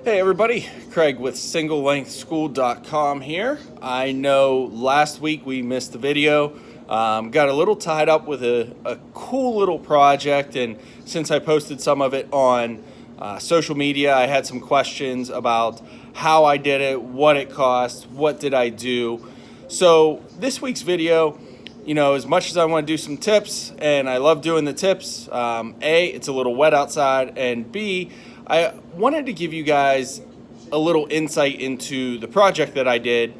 Hey everybody, Craig with SingleLengthSchool.com here. I know last week we missed the video, got a little tied up with a cool little project, and since I posted some of it on social media, I had some questions about how I did it, what it cost, what did I do. So this week's video, as much as I want to do some tips, and I love doing the tips, A, it's a little wet outside, and B, I wanted to give you guys a little insight into the project that I did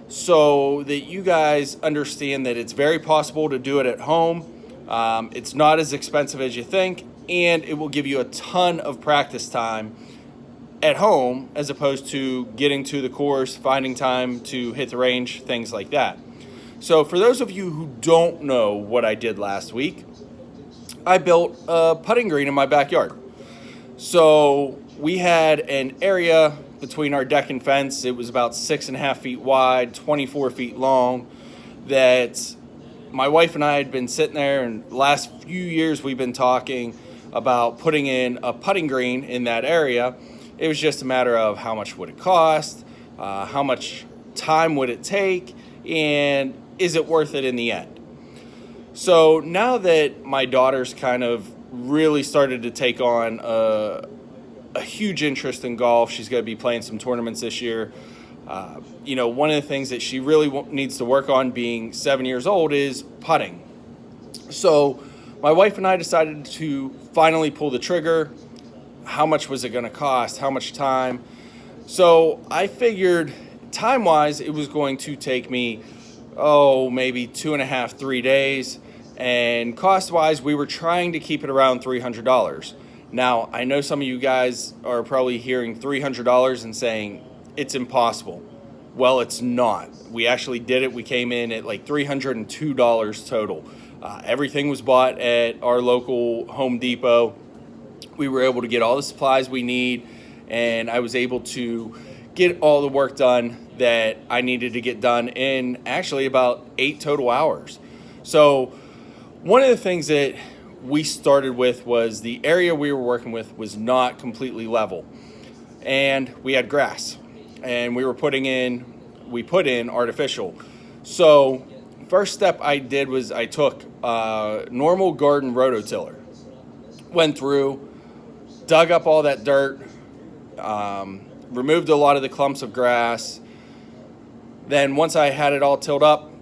so that you guys understand that it's very possible to do it at home. It's not as expensive as you think, and it will give you a ton of practice time at home as opposed to getting to the course, finding time to hit the range, things like that. So for those of you who don't know what I did last week, I built a putting green in my backyard. So we had an area between our deck and fence. It was about 6.5 feet wide, 24 feet long, that my wife and I had been sitting there, and the last few years we've been talking about putting in a putting green in that area. It was just a matter of how much would it cost, how much time would it take, and is it worth it in the end? So now that my daughter's kind of really started to take on a huge interest in golf, she's going to be playing some tournaments this year. One of the things that she really needs to work on, being 7 years old, is putting. So my wife and I decided to finally pull the trigger. How much was it going to cost? How much time? So I figured time-wise it was going to take me, maybe 2.5, 3 days. And cost-wise, we were trying to keep it around $300. Now, I know some of you guys are probably hearing $300 and saying, it's impossible. Well, it's not. We actually did it. We came in at like $302 total. Everything was bought at our local Home Depot. We were able to get all the supplies we need, and I was able to get all the work done that I needed to get done in actually about 8 total hours. So one of the things that we started with was the area we were working with was not completely level, and we had grass, and we put in artificial. So first step I did was I took a normal garden rototiller, went through, dug up all that dirt, removed a lot of the clumps of grass. Then once I had it all tilled up,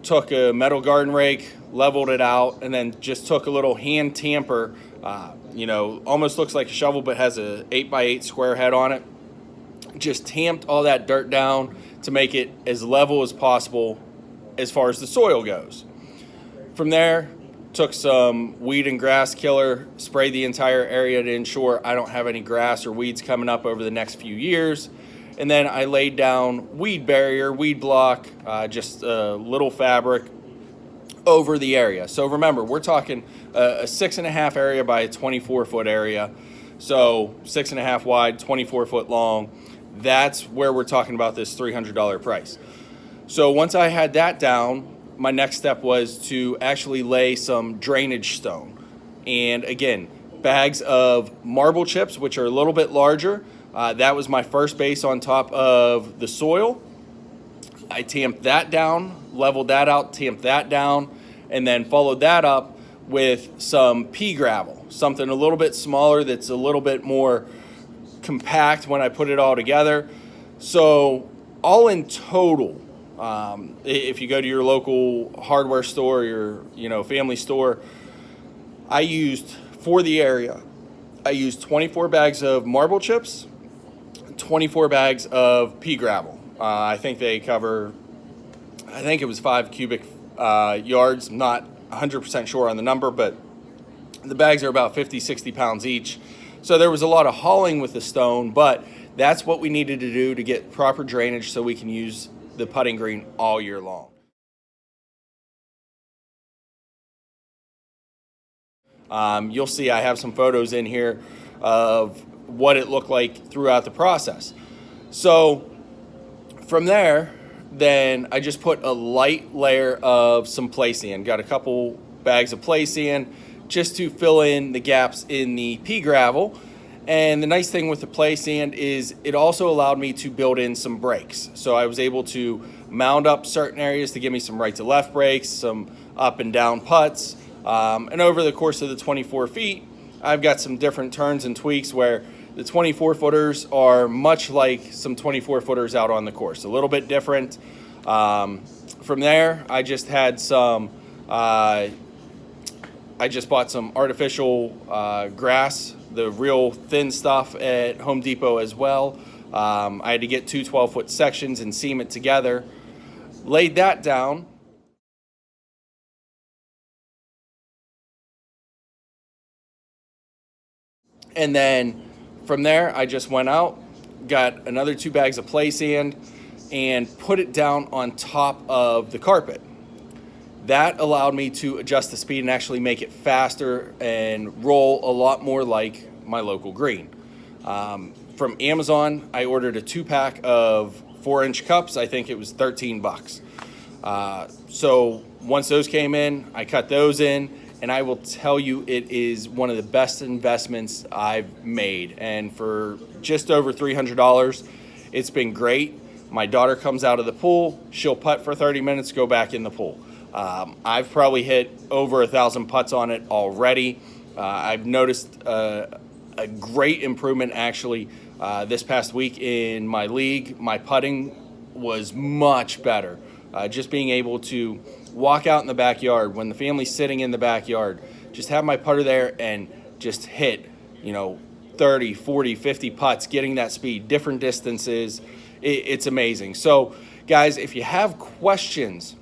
took a metal garden rake, leveled it out, and then just took a little hand tamper, almost looks like a shovel but has a 8x8 square head on it. Just tamped all that dirt down to make it as level as possible as far as the soil goes. From there, took some weed and grass killer, sprayed the entire area to ensure I don't have any grass or weeds coming up over the next few years. And then I laid down weed barrier, weed block, just a little fabric over the area. So remember, we're talking a 6.5 area by a 24-foot area. So 6.5 wide, 24 foot long. That's where we're talking about this $300 price. So once I had that down, my next step was to actually lay some drainage stone. And again, bags of marble chips, which are a little bit larger. That was my first base on top of the soil. I tamped that down, leveled that out, tamped that down, and then followed that up with some pea gravel, something a little bit smaller that's a little bit more compact when I put it all together. So all in total, if you go to your local hardware store, your family store, I used, for the area, I used 24 bags of marble chips, 24 bags of pea gravel. I think it was 5 cubic yards. I'm not 100% sure on the number, but the bags are about 50, 60 pounds each. So there was a lot of hauling with the stone, but that's what we needed to do to get proper drainage so we can use the putting green all year long. You'll see I have some photos in here of what it looked like throughout the process. So from there, then I just put a light layer of some play sand. Got a couple bags of play sand just to fill in the gaps in the pea gravel. And the nice thing with the play sand is it also allowed me to build in some brakes. So I was able to mound up certain areas to give me some right to left brakes, some up and down putts. And over the course of the 24 feet, I've got some different turns and tweaks where the 24 footers are much like some 24 footers out on the course, a little bit different. From there, I just had some, I just bought some artificial grass, the real thin stuff at Home Depot as well. I had to get two 12-foot sections and seam it together. Laid that down. And then from there, I just went out, got another 2 bags of play sand, and put it down on top of the carpet. That allowed me to adjust the speed and actually make it faster and roll a lot more like my local green. From Amazon, I ordered a 2-pack of 4-inch cups. I think it was $13. So once those came in, I cut those in, and I will tell you it is one of the best investments I've made. And for just over $300, it's been great. My daughter comes out of the pool, she'll putt for 30 minutes, go back in the pool. I've probably hit over 1,000 putts on it already. I've noticed a great improvement actually this past week in my league. My putting was much better. Just being able to walk out in the backyard when the family's sitting in the backyard, just have my putter there and just hit, 30, 40, 50 putts, getting that speed, different distances. It's amazing. So guys, if you have questions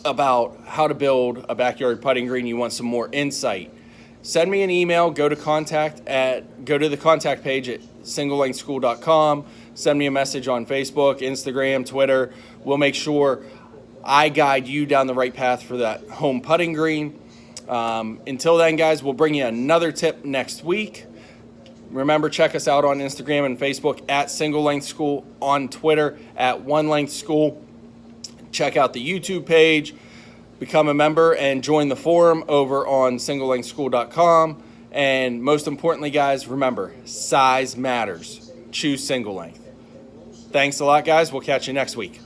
about how to build a backyard putting green, you want some more insight, send me an email. Go to the contact page at singlelengthschool.com. Send me a message on Facebook, Instagram, Twitter. We'll make sure I guide you down the right path for that home putting green. Until then, guys, we'll bring you another tip next week. Remember, check us out on Instagram and Facebook at Single Length School, on Twitter at One Length School. Check out the YouTube page, become a member, and join the forum over on singlelengthschool.com. And most importantly, guys, remember, size matters. Choose single length. Thanks a lot, guys. We'll catch you next week.